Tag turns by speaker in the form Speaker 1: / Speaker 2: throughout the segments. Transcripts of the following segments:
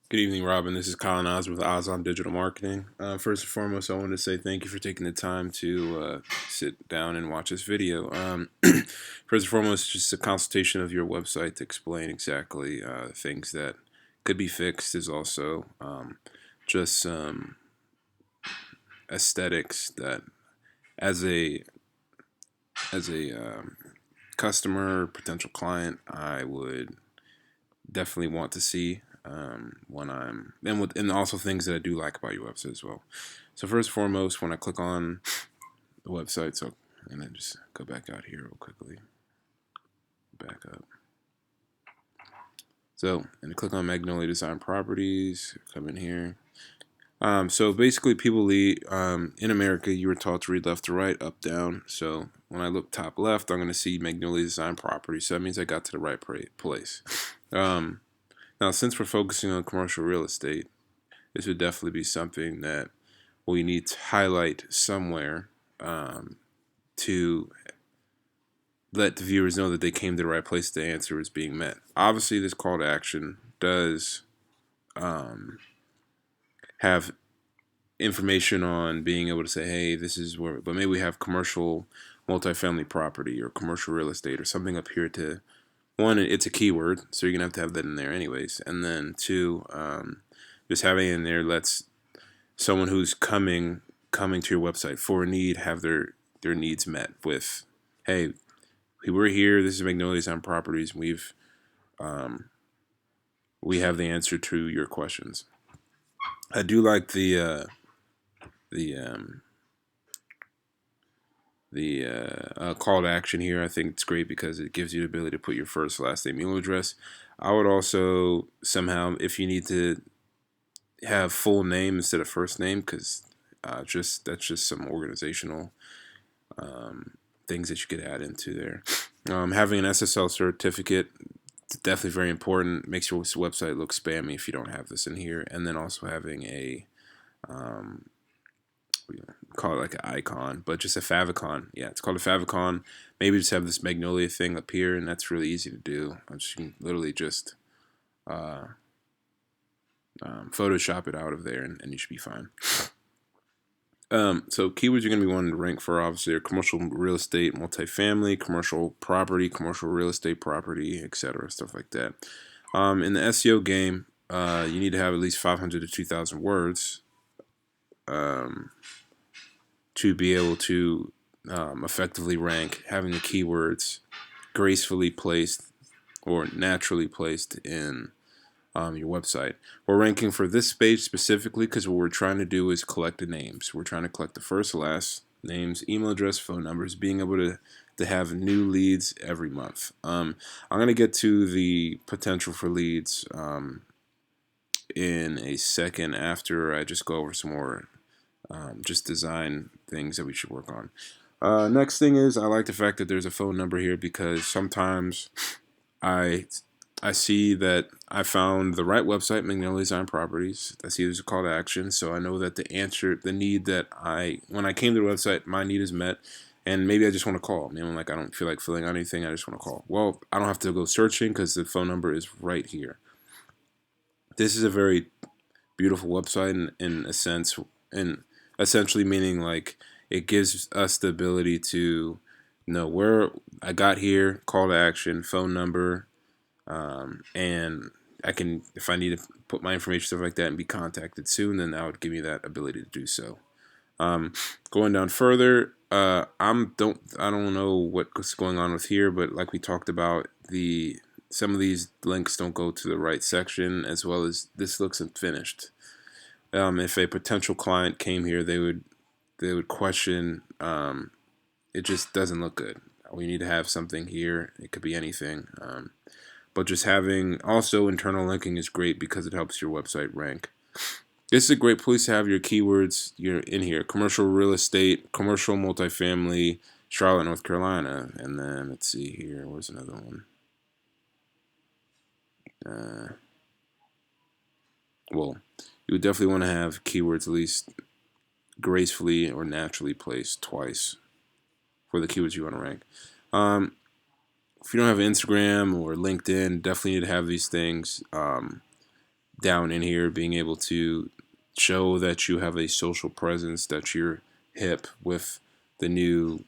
Speaker 1: Good evening, Robin. This is Colin Oz with Oz on Digital Marketing. First and foremost, I want to say thank you for taking the time to sit down and watch this video. First and foremost, just a consultation of your website to explain exactly things that could be fixed. Is also just some aesthetics that, as a customer, potential client, I would definitely want to see when I'm and also things that I do like about your website as well. So first and foremost, when I click on the website, and then just go back out here real quickly, back up. So and click on Magnolia Design Properties. Come in here. So basically, people lead in America. You were taught to read left to right, up down. So when I look top left, I'm going to see Magnolia Design Properties. So that means I got to the right place. Um, Now, since we're focusing on commercial real estate, this would definitely be something that we need to highlight somewhere to let the viewers know that they came to the right place. The answer is being met. Obviously, this call to action does have information on being able to say, hey, this is where, but maybe we have commercial multifamily property or commercial real estate or something up here to, one, it's a keyword, so you're going to have that in there anyways. And then two, just having it in there lets someone who's coming to your website for a need have their needs met with, hey, we're here, this is Magnolia Design Properties, we have the answer to your questions. I do like the um, the call to action here. I think it's great because it gives you the ability to put your first, last name, email address. I would also somehow, if you need to have full name instead of first name, because just that's just some organizational things that you could add into there. Having an SSL certificate is definitely very important. Makes your website look spammy if you don't have this in here. And then also having a we call it like an icon, but just a favicon. Yeah, it's called a favicon. Maybe just have this Magnolia thing up here, and that's really easy to do. You can literally just Photoshop it out of there, and you should be fine. So keywords you're going to be wanting to rank for obviously are commercial real estate, multifamily, commercial property, commercial real estate property, etc., stuff like that. In the SEO game, you need to have at least 500 to 2,000 words to be able to effectively rank, having the keywords gracefully placed or naturally placed in your website. We're ranking for this page specifically because what we're trying to do is collect the names. We're trying to collect the first, last names, email address, phone numbers, being able to have new leads every month. I'm going to get to the potential for leads in a second after I just go over some more just design things that we should work on. Next thing is I like the fact that there's a phone number here because sometimes I I see that I found the right website, Magnolia Design Properties. I see there's a call to action, so I know that the need that when I came to the website, my need is met, and maybe I just want to call. Maybe I'm like, I don't feel like filling out anything, I just want to call. Well, I don't have to go searching because the phone number is right here. This is a very beautiful website in a sense, and essentially meaning like it gives us the ability to know where I got here, call to action, phone number, and I can, if I need to put my information, stuff like that, and be contacted soon, then that would give me that ability to do so. Going down further, I don't know what's going on with here, but like we talked about, some of these links don't go to the right section, as well as this looks unfinished. If a potential client came here, they would question. It just doesn't look good. We need to have something here. It could be anything. But just having also internal linking is great because it helps your website rank. This is a great place to have your keywords. You're in here: commercial real estate, commercial multifamily, Charlotte, North Carolina, and then let's see here. Where's another one? Uh, well, you would definitely want to have keywords at least gracefully or naturally placed twice for the keywords you want to rank. Um, if you don't have Instagram or LinkedIn, definitely need to have these things. down in here, being able to show that you have a social presence, that you're hip with the new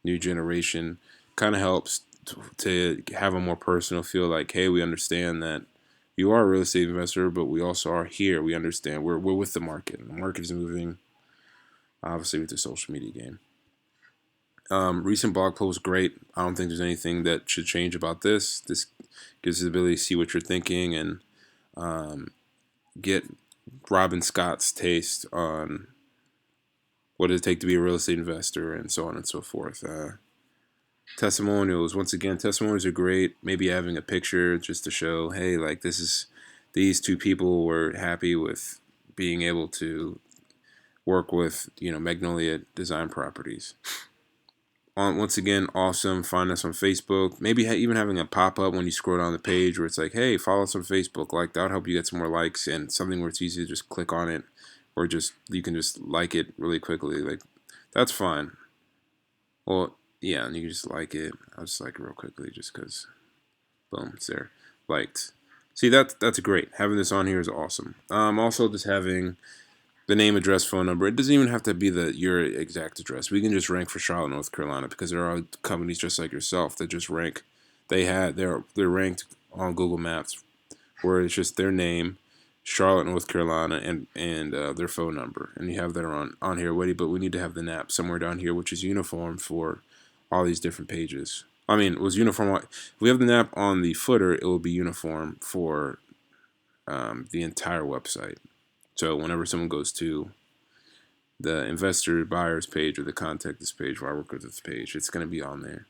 Speaker 1: generation, kind of helps to have a more personal feel. Like, hey, we understand that you are a real estate investor, but we also are here. We understand we're with the market. The market is moving, obviously, with the social media game. Recent blog post, great. I don't think there's anything that should change about this. This gives the ability to see what you're thinking and get Robin Scott's taste on what does it take to be a real estate investor and so on and so forth. Testimonials, once again, testimonials are great. Maybe having a picture just to show, hey, like these two people were happy with being able to work with, Magnolia Design Properties. Once again, awesome. Find us on Facebook. Maybe even having a pop up when you scroll down the page where it's like, hey, follow us on Facebook. Like, that'll help you get some more likes, and something where it's easy to just click on it, or just you can just like it really quickly. Like, that's fine. Well, yeah, and you can just like it. I'll just like it real quickly just because, boom, it's there. Liked. See, that's great. Having this on here is awesome. Also, just having the name, address, phone number. It doesn't even have to be your exact address. We can just rank for Charlotte, North Carolina, because there are companies just like yourself that just rank. They're ranked on Google Maps, where it's just their name, Charlotte, North Carolina, and their phone number, and you have that on here already. But we need to have the NAP somewhere down here, which is uniform for all these different pages. I mean, it was uniform. If we have the NAP on the footer, it will be uniform for the entire website. So whenever someone goes to the investor buyers page or the contact us page, where I work with this page, it's going to be on there.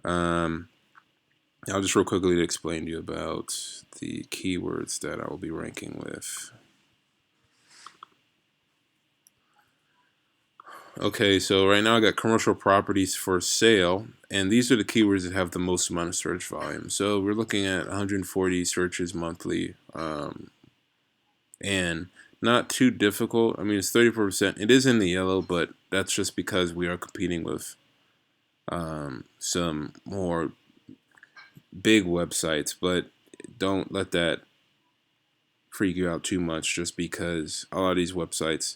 Speaker 1: I'll just real quickly explain to you about the keywords that I will be ranking with. Okay, so right now I got commercial properties for sale, and these are the keywords that have the most amount of search volume. So we're looking at 140 searches monthly, and not too difficult. I mean, it's 34%. It is in the yellow, but that's just because we are competing with some more big websites. But don't let that freak you out too much, just because a lot of these websites,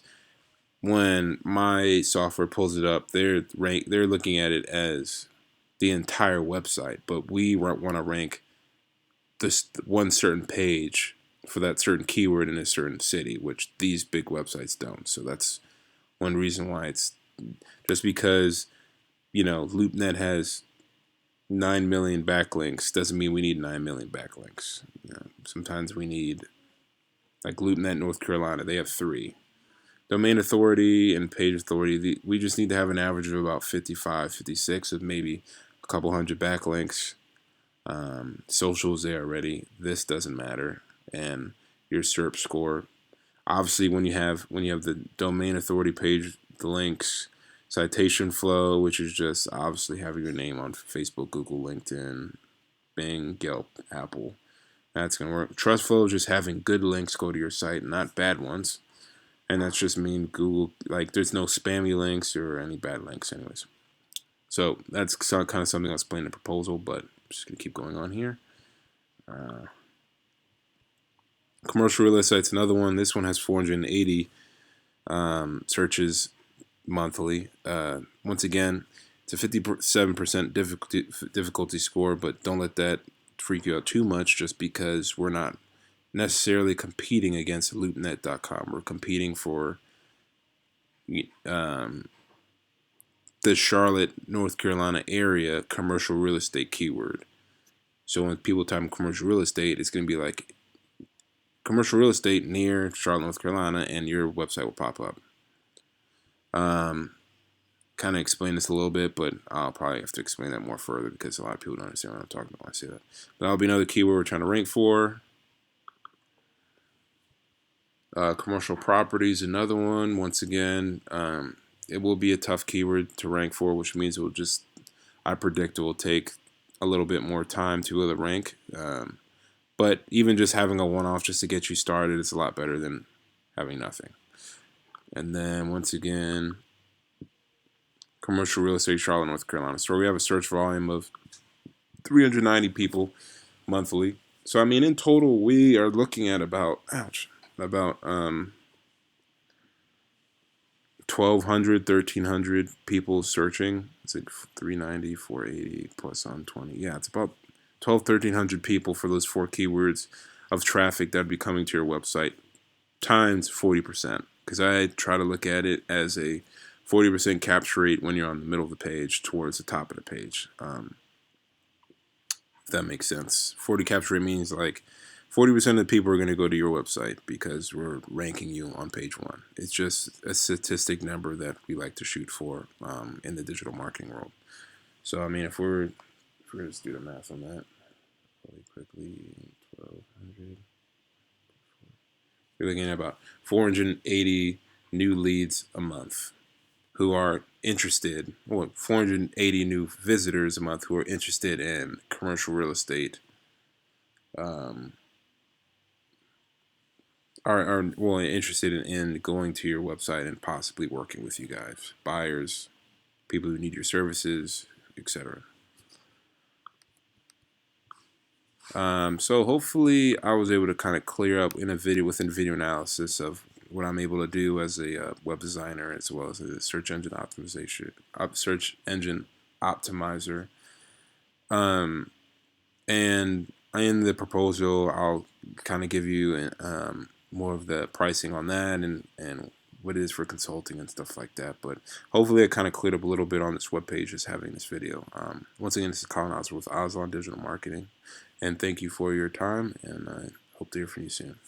Speaker 1: when my software pulls it up, they're looking at it as the entire website, but we want to rank this one certain page for that certain keyword in a certain city, which these big websites don't. So that's one reason why it's just because, LoopNet has 9 million backlinks doesn't mean we need 9 million backlinks. Sometimes we need, like LoopNet North Carolina, they have 3. Domain authority and page authority, we just need to have an average of about 55, 56 with maybe a couple hundred backlinks. Socials there already. This doesn't matter. And your SERP score. Obviously, when you have the domain authority page, the links, citation flow, which is just obviously having your name on Facebook, Google, LinkedIn, Bing, Yelp, Apple. That's gonna work. Trust flow is just having good links go to your site, not bad ones. And that's just mean Google, like there's no spammy links or any bad links anyways. So that's kind of something I'll explain in the proposal, but I'm just going to keep going on here. Commercial real estate's another one. This one has 480 searches monthly. Once again, it's a 57% difficulty score, but don't let that freak you out too much, just because we're not necessarily competing against LoopNet.com. We're competing for the Charlotte, North Carolina area commercial real estate keyword. So when people type in commercial real estate, it's going to be like commercial real estate near Charlotte, North Carolina, and your website will pop up. Kind of explain this a little bit, but I'll probably have to explain that more further because a lot of people don't understand what I'm talking about when I say that. But that'll be another keyword we're trying to rank for. Commercial properties, another one. Once again, it will be a tough keyword to rank for, which means I predict it will take a little bit more time to really rank. But even just having a one-off just to get you started is a lot better than having nothing. And then once again, commercial real estate, Charlotte, North Carolina. So we have a search volume of 390 people monthly. So I mean, in total, we are looking at about, ouch, about 1,200, 1,300 people searching. It's like 390, 480 plus on 20. Yeah, it's about 12, 1,300 people for those 4 keywords of traffic that would be coming to your website times 40%. Because I try to look at it as a 40% capture rate when you're on the middle of the page towards the top of the page. If that makes sense. 40 capture rate means like 40% of the people are going to go to your website because we're ranking you on page 1. It's just a statistic number that we like to shoot for in the digital marketing world. So, I mean, if we're just do the math on that really quickly, 1,200. You're looking at about 480 new leads a month who are interested, or 480 new visitors a month who are interested in commercial real estate, um, are well interested in going to your website and possibly working with you guys, buyers, people who need your services, etc. So hopefully I was able to kind of clear up in a video within video analysis of what I'm able to do as a web designer as well as a search engine optimizer. Um, and in the proposal, I'll kind of give you more of the pricing on that and what it is for consulting and stuff like that. But hopefully it kind of cleared up a little bit on this webpage just having this video. Once again, this is Colin Osler with Oslo Digital Marketing. And thank you for your time, and I hope to hear from you soon.